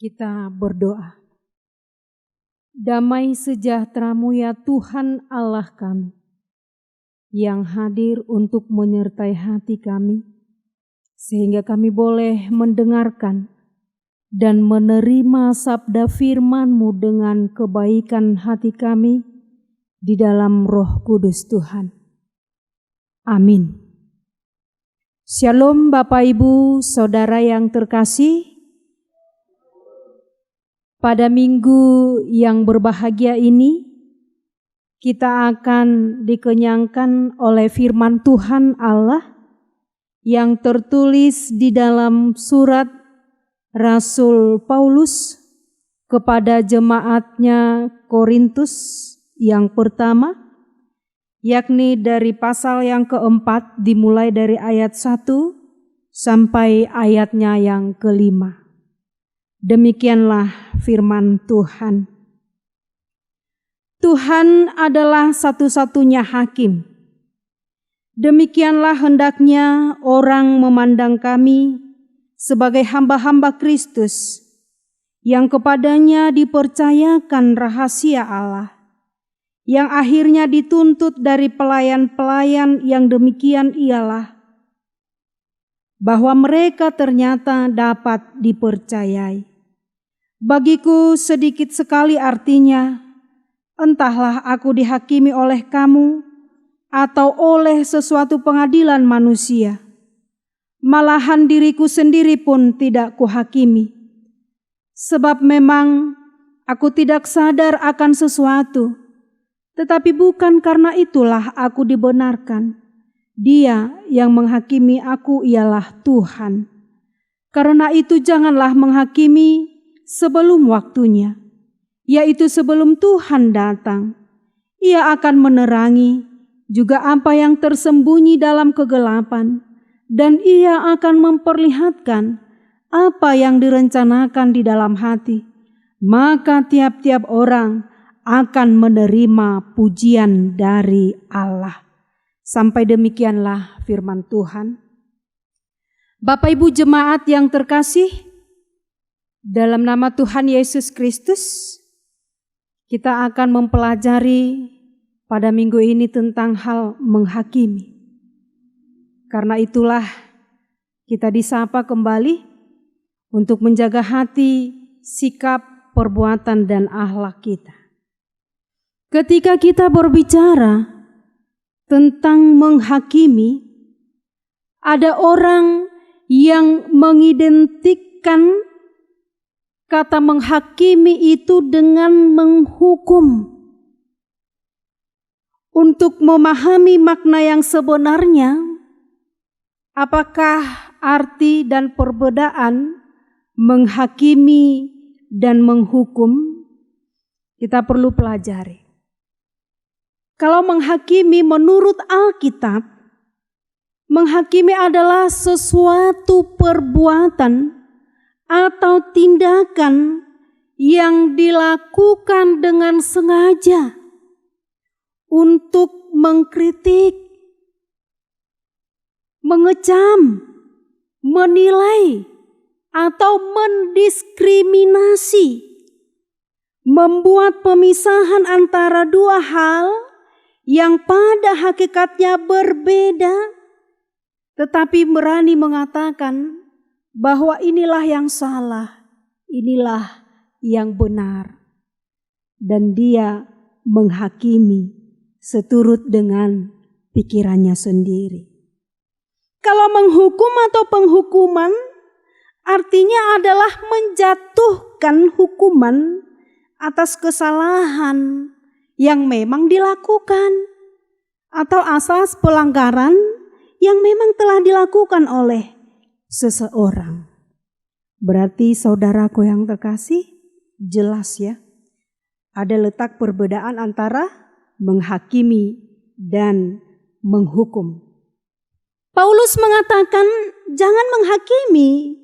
Kita berdoa. Damai sejahtera-Mu ya Tuhan Allah kami, yang hadir untuk menyertai hati kami, sehingga kami boleh mendengarkan dan menerima sabda firman-Mu dengan kebaikan hati kami di dalam Roh Kudus Tuhan. Amin. Shalom Bapak Ibu, Saudara yang terkasih. Pada minggu yang berbahagia ini, kita akan dikenyangkan oleh firman Tuhan Allah yang tertulis di dalam surat Rasul Paulus kepada jemaatnya Korintus yang pertama, yakni dari pasal yang keempat dimulai dari ayat 1 sampai ayatnya yang kelima. Demikianlah firman Tuhan. Tuhan adalah satu-satunya hakim. Demikianlah hendaknya orang memandang kami sebagai hamba-hamba Kristus yang kepadanya dipercayakan rahasia Allah, yang akhirnya dituntut dari pelayan-pelayan yang demikian ialah bahwa mereka ternyata dapat dipercayai. Bagiku sedikit sekali artinya, entahlah aku dihakimi oleh kamu atau oleh sesuatu pengadilan manusia. Malahan diriku sendiri pun tidak kuhakimi. Sebab memang aku tidak sadar akan sesuatu, tetapi bukan karena itulah aku dibenarkan. Dia yang menghakimi aku ialah Tuhan. Karena itu janganlah menghakimi sebelum waktunya, yaitu sebelum Tuhan datang. Ia akan menerangi juga apa yang tersembunyi dalam kegelapan, dan ia akan memperlihatkan apa yang direncanakan di dalam hati. Maka tiap-tiap orang akan menerima pujian dari Allah. Sampai demikianlah firman Tuhan. Bapak Ibu jemaat yang terkasih, dalam nama Tuhan Yesus Kristus, kita akan mempelajari pada minggu ini tentang hal menghakimi. Karena itulah kita disapa kembali untuk menjaga hati, sikap, perbuatan, dan akhlak kita. Ketika kita berbicara tentang menghakimi, ada orang yang mengidentikan kata menghakimi itu dengan menghukum. Untuk memahami makna yang sebenarnya, apakah arti dan perbedaan menghakimi dan menghukum, kita perlu pelajari. Kalau menghakimi menurut Alkitab, menghakimi adalah sesuatu perbuatan atau tindakan yang dilakukan dengan sengaja untuk mengkritik, mengecam, menilai, atau mendiskriminasi, membuat pemisahan antara dua hal yang pada hakikatnya berbeda, tetapi berani mengatakan bahwa inilah yang salah, inilah yang benar. Dan dia menghakimi seturut dengan pikirannya sendiri. Kalau menghukum atau penghukuman artinya adalah menjatuhkan hukuman atas kesalahan yang memang dilakukan atau asas pelanggaran yang memang telah dilakukan oleh seseorang. Berarti saudaraku yang terkasih, jelas ya, ada letak perbedaan antara menghakimi dan menghukum. Paulus mengatakan jangan menghakimi.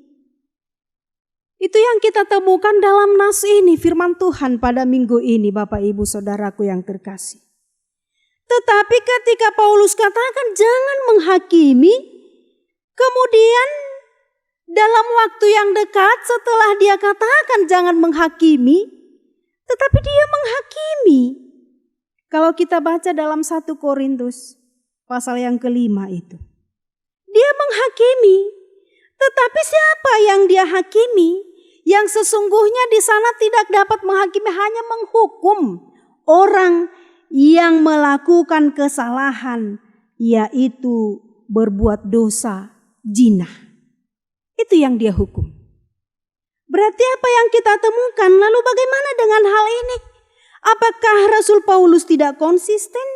Itu yang kita temukan dalam nas ini, firman Tuhan pada minggu ini, Bapak Ibu Saudaraku yang terkasih. Tetapi ketika Paulus katakan jangan menghakimi, kemudian dalam waktu yang dekat setelah dia katakan jangan menghakimi, tetapi dia menghakimi. Kalau kita baca dalam 1 Korintus pasal yang ke-5 itu, dia menghakimi. Tetapi siapa yang dia hakimi? Yang sesungguhnya di sana tidak dapat menghakimi, hanya menghukum orang yang melakukan kesalahan, yaitu berbuat dosa, zina. Itu yang dia hukum. Berarti apa yang kita temukan? Lalu bagaimana dengan hal ini? Apakah Rasul Paulus tidak konsisten?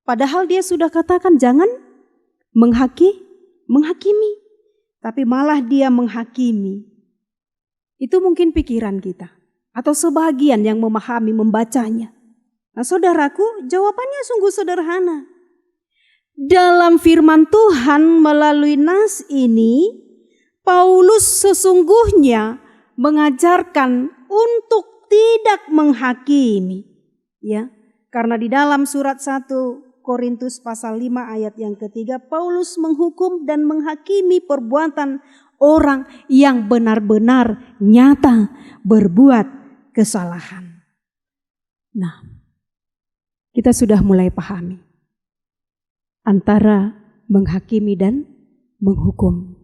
Padahal dia sudah katakan jangan menghakimi. Tapi malah dia menghakimi. Itu mungkin pikiran kita. Atau sebagian yang memahami, membacanya. Nah saudaraku, jawabannya sungguh sederhana. Dalam firman Tuhan melalui nas ini, Paulus sesungguhnya mengajarkan untuk tidak menghakimi. Ya, karena di dalam surat 1 Korintus pasal 5 ayat yang ketiga, Paulus menghukum dan menghakimi perbuatan orang yang benar-benar nyata berbuat kesalahan. Nah, kita sudah mulai pahami antara menghakimi dan menghukum.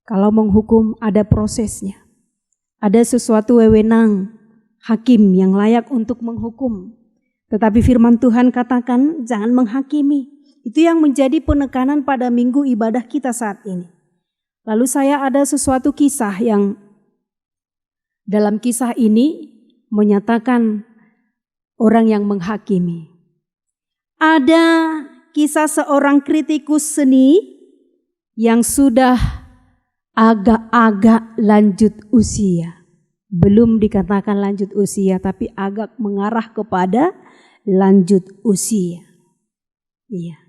Kalau menghukum ada prosesnya. Ada sesuatu wewenang hakim yang layak untuk menghukum. Tetapi firman Tuhan katakan jangan menghakimi. Itu yang menjadi penekanan pada minggu ibadah kita saat ini. Lalu saya ada sesuatu kisah yang dalam kisah ini menyatakan orang yang menghakimi. Ada kisah seorang kritikus seni yang sudah agak-agak lanjut usia. Belum dikatakan lanjut usia, tapi agak mengarah kepada lanjut usia. Iya.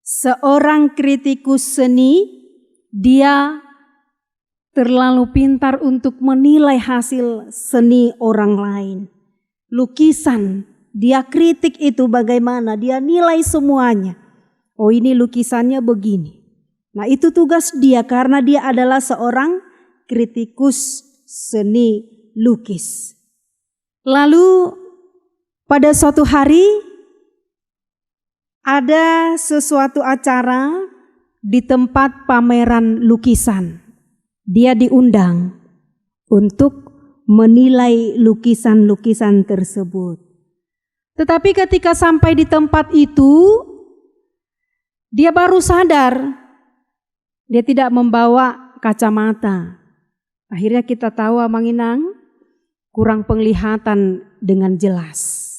Seorang kritikus seni, dia terlalu pintar untuk menilai hasil seni orang lain. Lukisan, dia kritik itu bagaimana, dia nilai semuanya. Oh ini lukisannya begini. Nah itu tugas dia karena dia adalah seorang kritikus seni lukis. Lalu pada suatu hari ada sesuatu acara di tempat pameran lukisan. Dia diundang untuk menilai lukisan-lukisan tersebut. Tetapi ketika sampai di tempat itu, dia baru sadar dia tidak membawa kacamata. Akhirnya kita tahu Manginang kurang penglihatan dengan jelas.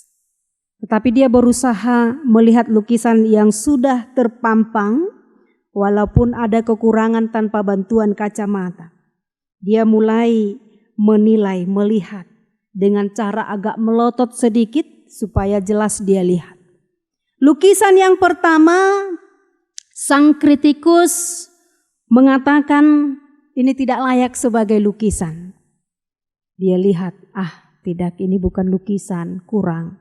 Tetapi dia berusaha melihat lukisan yang sudah terpampang walaupun ada kekurangan tanpa bantuan kacamata. Dia mulai menilai, melihat dengan cara agak melotot sedikit supaya jelas dia lihat. Lukisan yang pertama, sang kritikus mengatakan ini tidak layak sebagai lukisan. Dia lihat, tidak, ini bukan lukisan, kurang.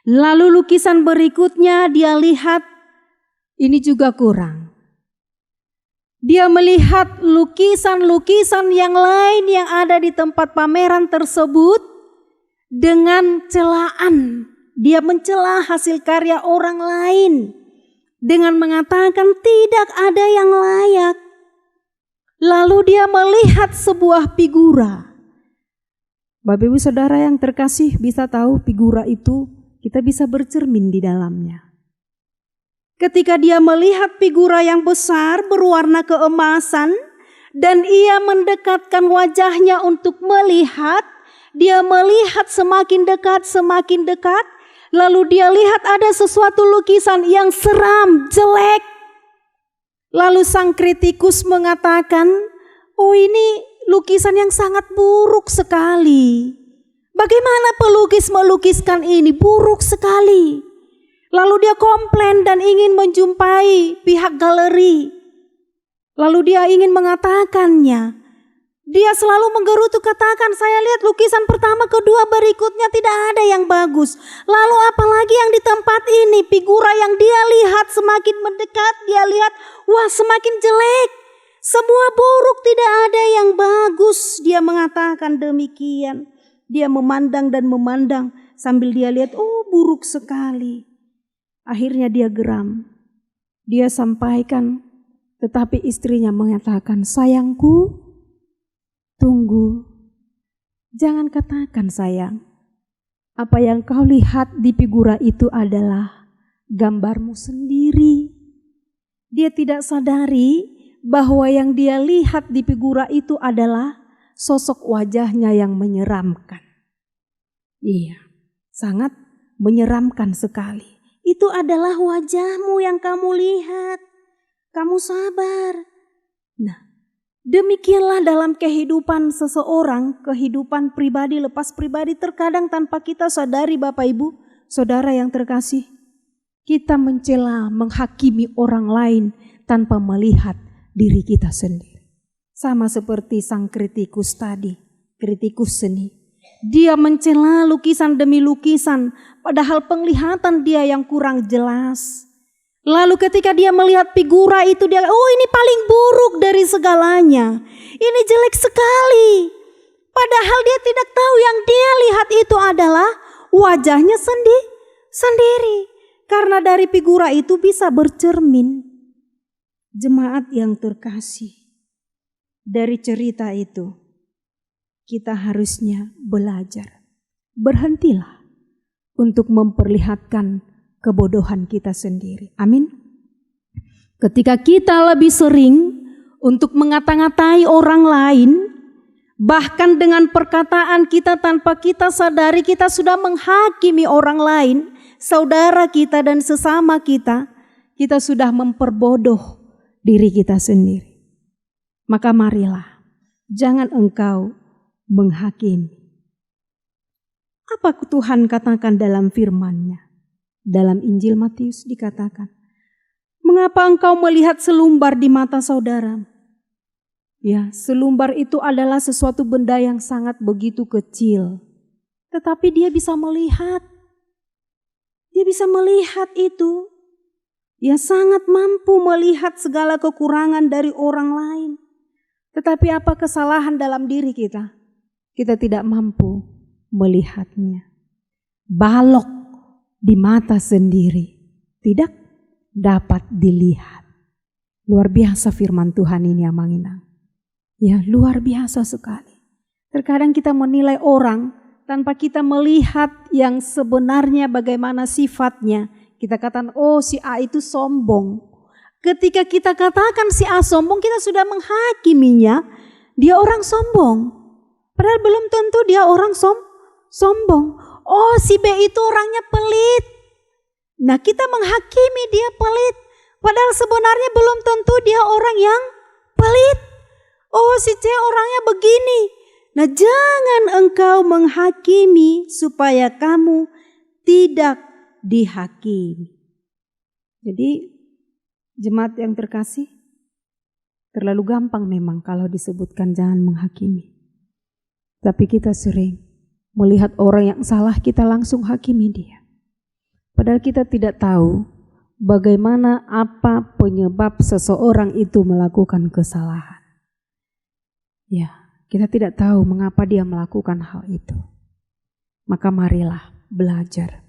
Lalu lukisan berikutnya dia lihat, ini juga kurang. Dia melihat lukisan-lukisan yang lain yang ada di tempat pameran tersebut dengan celaan. Dia mencela hasil karya orang lain dengan mengatakan tidak ada yang layak. Lalu dia melihat sebuah figura. Bapak Ibu Saudara yang terkasih bisa tahu figura itu kita bisa bercermin di dalamnya. Ketika dia melihat figura yang besar berwarna keemasan dan ia mendekatkan wajahnya untuk melihat, dia melihat semakin dekat, lalu dia lihat ada sesuatu lukisan yang seram, jelek. Lalu sang kritikus mengatakan, oh ini lukisan yang sangat buruk sekali. Bagaimana pelukis melukiskan ini? Buruk sekali. Lalu dia komplain dan ingin menjumpai pihak galeri. Lalu dia ingin mengatakannya. Dia selalu menggerutu katakan, saya lihat lukisan pertama, kedua, berikutnya tidak ada yang bagus. Lalu apalagi yang di tempat ini, figura yang dia lihat semakin mendekat, dia lihat, wah semakin jelek. Semua buruk, tidak ada yang bagus. Dia mengatakan demikian. Dia memandang dan memandang sambil dia lihat, oh buruk sekali. Akhirnya dia geram. Dia sampaikan, tetapi istrinya mengatakan, sayangku, tunggu. Jangan katakan sayang. Apa yang kau lihat di figura itu adalah gambarmu sendiri. Dia tidak sadari bahwa yang dia lihat di figura itu adalah sosok wajahnya yang menyeramkan. Iya, sangat menyeramkan sekali. Itu adalah wajahmu yang kamu lihat. Kamu sabar. Nah, demikianlah dalam kehidupan seseorang, kehidupan pribadi lepas pribadi, terkadang tanpa kita sadari Bapak Ibu, saudara yang terkasih, kita mencela, menghakimi orang lain tanpa melihat diri kita sendiri. Sama seperti sang kritikus tadi, kritikus seni. Dia mencela lukisan demi lukisan, padahal penglihatan dia yang kurang jelas. Lalu ketika dia melihat figura itu, dia, oh ini paling buruk dari segalanya. Ini jelek sekali. Padahal dia tidak tahu yang dia lihat itu adalah wajahnya sendiri. Karena dari figura itu bisa bercermin. Jemaat yang terkasih, dari cerita itu kita harusnya belajar. Berhentilah untuk memperlihatkan kebodohan kita sendiri. Amin. Ketika kita lebih sering untuk mengata-ngatai orang lain, bahkan dengan perkataan kita tanpa kita sadari kita sudah menghakimi orang lain, saudara kita dan sesama kita sudah memperbodoh diri kita sendiri. Maka marilah, jangan engkau menghakimi. Apa Tuhan katakan dalam firman-Nya? Dalam Injil Matius dikatakan, mengapa engkau melihat selumbar di mata saudara? Ya, selumbar itu adalah sesuatu benda yang sangat begitu kecil. Tetapi dia bisa melihat. Dia bisa melihat itu. Dia sangat mampu melihat segala kekurangan dari orang lain. Tetapi apa kesalahan dalam diri kita? Kita tidak mampu melihatnya. Balok di mata sendiri tidak dapat dilihat. Luar biasa firman Tuhan ini, Amanginang. Ya, luar biasa sekali. Terkadang kita menilai orang tanpa kita melihat yang sebenarnya bagaimana sifatnya. Kita katakan, oh si A itu sombong. Ketika kita katakan si A sombong, kita sudah menghakiminya, dia orang sombong. Padahal belum tentu dia orang sombong. Oh si B itu orangnya pelit. Nah kita menghakimi dia pelit. Padahal sebenarnya belum tentu dia orang yang pelit. Oh si C orangnya begini. Nah jangan engkau menghakimi supaya kamu tidak dihakimi. Jadi jemaat yang terkasih, terlalu gampang memang kalau disebutkan jangan menghakimi. Tapi kita sering melihat orang yang salah, kita langsung hakimi dia. Padahal kita tidak tahu bagaimana apa penyebab seseorang itu melakukan kesalahan. Ya, kita tidak tahu mengapa dia melakukan hal itu. Maka marilah belajar.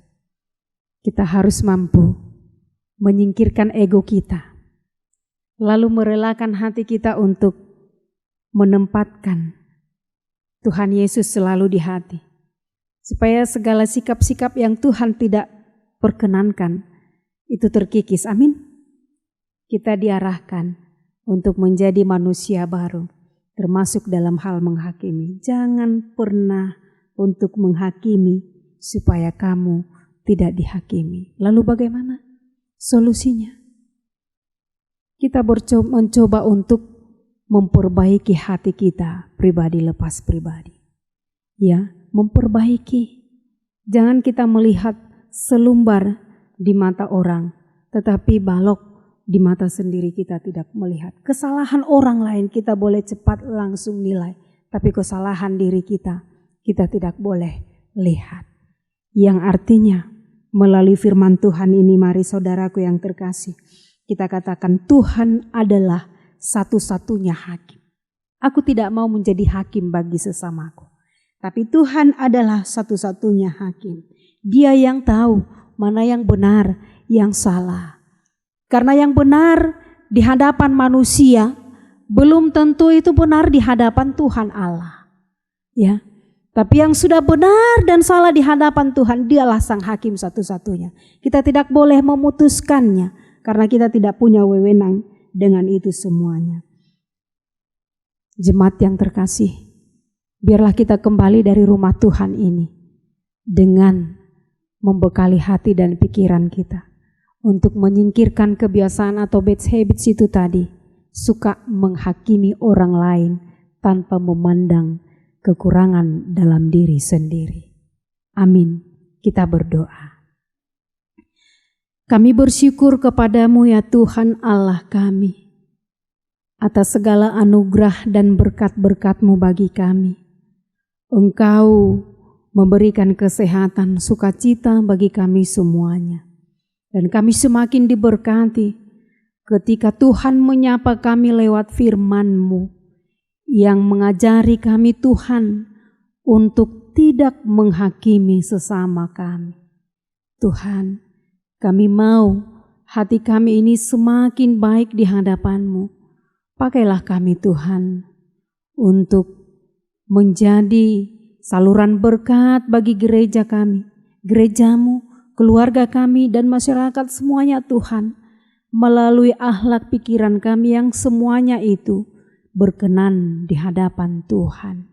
Kita harus mampu menyingkirkan ego kita, lalu merelakan hati kita untuk menempatkan Tuhan Yesus selalu di hati, supaya segala sikap-sikap yang Tuhan tidak perkenankan itu terkikis. Amin. Kita diarahkan untuk menjadi manusia baru, termasuk dalam hal menghakimi. Jangan pernah untuk menghakimi supaya kamu tidak dihakimi. Lalu bagaimana solusinya? Kita mencoba untuk memperbaiki hati kita pribadi lepas pribadi. Ya, memperbaiki. Jangan kita melihat selumbar di mata orang, tetapi balok di mata sendiri kita tidak melihat. Kesalahan orang lain kita boleh cepat langsung nilai, tapi kesalahan diri kita tidak boleh lihat. Yang artinya melalui firman Tuhan ini, mari saudaraku yang terkasih, kita katakan Tuhan adalah satu-satunya hakim. Aku tidak mau menjadi hakim bagi sesamaku. Tapi Tuhan adalah satu-satunya hakim. Dia yang tahu mana yang benar, yang salah. Karena yang benar di hadapan manusia belum tentu itu benar di hadapan Tuhan Allah. Ya. Tapi yang sudah benar dan salah di hadapan Tuhan, dialah sang hakim satu-satunya. Kita tidak boleh memutuskannya karena kita tidak punya wewenang dengan itu semuanya. Jemaat yang terkasih, biarlah kita kembali dari rumah Tuhan ini dengan membekali hati dan pikiran kita untuk menyingkirkan kebiasaan atau bad habits itu tadi, suka menghakimi orang lain tanpa memandang kekurangan dalam diri sendiri. Amin. Kita berdoa. Kami bersyukur kepadamu ya Tuhan Allah kami, atas segala anugerah dan berkat-berkat-Mu bagi kami. Engkau memberikan kesehatan, sukacita bagi kami semuanya. Dan kami semakin diberkati ketika Tuhan menyapa kami lewat firman-Mu yang mengajari kami Tuhan untuk tidak menghakimi sesama kami. Tuhan, kami mau hati kami ini semakin baik di hadapan-Mu. Pakailah kami Tuhan untuk menjadi saluran berkat bagi gereja kami, gereja-Mu, keluarga kami dan masyarakat semuanya Tuhan. Melalui akhlak pikiran kami yang semuanya itu berkenan di hadapan Tuhan.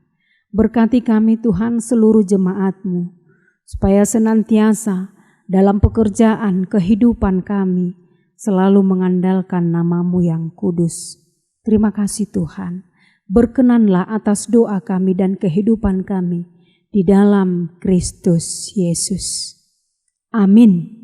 Berkati kami Tuhan seluruh jemaat-Mu, supaya senantiasa dalam pekerjaan kehidupan kami selalu mengandalkan nama-Mu yang kudus. Terima kasih Tuhan, berkenanlah atas doa kami dan kehidupan kami di dalam Kristus Yesus. Amin.